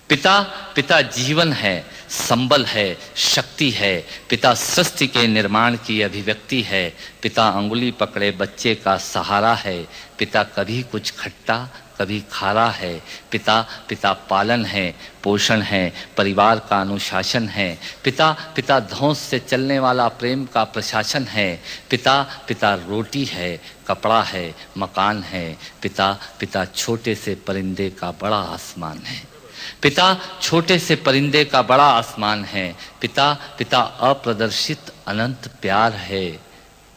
पिता पिता जीवन है, संबल है, शक्ति है। पिता सृष्टि के निर्माण की अभिव्यक्ति है। पिता अंगुली पकड़े बच्चे का सहारा है। पिता कभी कुछ खट्टा कभी खारा है। पिता पिता पालन है, पोषण है, परिवार का अनुशासन है। पिता पिता धौंस से चलने वाला प्रेम का प्रशासन है। पिता पिता रोटी है, कपड़ा है, मकान है। पिता पिता छोटे से परिंदे का बड़ा आसमान है। पिता छोटे से परिंदे का बड़ा आसमान है। पिता पिता अप्रदर्शित अनंत प्यार है।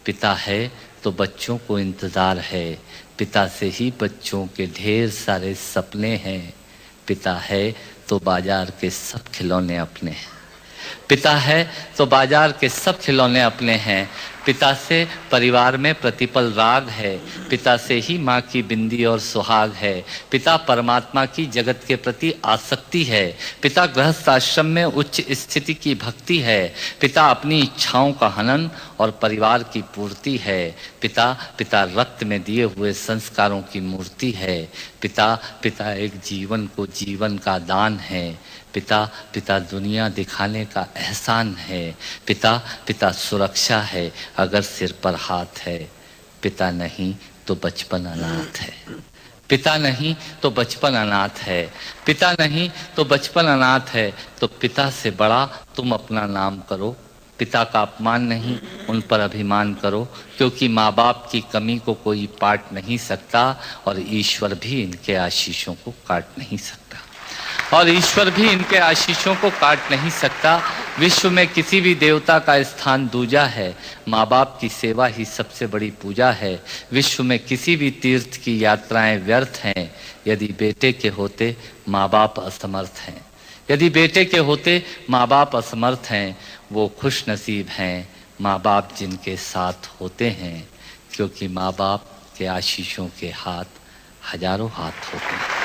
पिता है तो बच्चों को इंतजार है। पिता से ही बच्चों के ढेर सारे सपने हैं। पिता है तो बाजार के सब खिलौने अपने हैं। पिता है तो बाजार के सब खिलौने अपने हैं। पिता से परिवार में प्रतिपल राग है। पिता से ही माँ की बिंदी और सुहाग है। पिता परमात्मा की जगत के प्रति आसक्ति है। पिता गृहस्थ आश्रम में उच्च स्थिति की भक्ति है। पिता अपनी इच्छाओं का हनन और परिवार की पूर्ति है। पिता पिता रक्त में दिए हुए संस्कारों की मूर्ति है। पिता पिता एक जीवन को जीवन का दान है। पिता पिता दुनिया दिखाने का एहसान है। पिता पिता सुरक्षा है अगर सिर पर हाथ है। पिता नहीं तो बचपन अनाथ है। पिता नहीं तो बचपन अनाथ है। पिता नहीं तो बचपन अनाथ है। तो पिता से बड़ा तुम अपना नाम करो। पिता का अपमान नहीं, उन पर अभिमान करो, क्योंकि माँ बाप की कमी को कोई पाट नहीं सकता और ईश्वर भी इनके आशीषों को काट नहीं सकता। और ईश्वर भी इनके आशीषों को काट नहीं सकता। विश्व में किसी भी देवता का स्थान दूजा है। माँ बाप की सेवा ही सबसे बड़ी पूजा है। विश्व में किसी भी तीर्थ की यात्राएं व्यर्थ हैं यदि बेटे के होते माँ बाप असमर्थ हैं। यदि बेटे के होते माँ बाप असमर्थ हैं, वो खुश नसीब हैं माँ बाप जिनके साथ होते हैं, क्योंकि माँ बाप के आशीषों के हाथ हजारों हाथ होते हैं।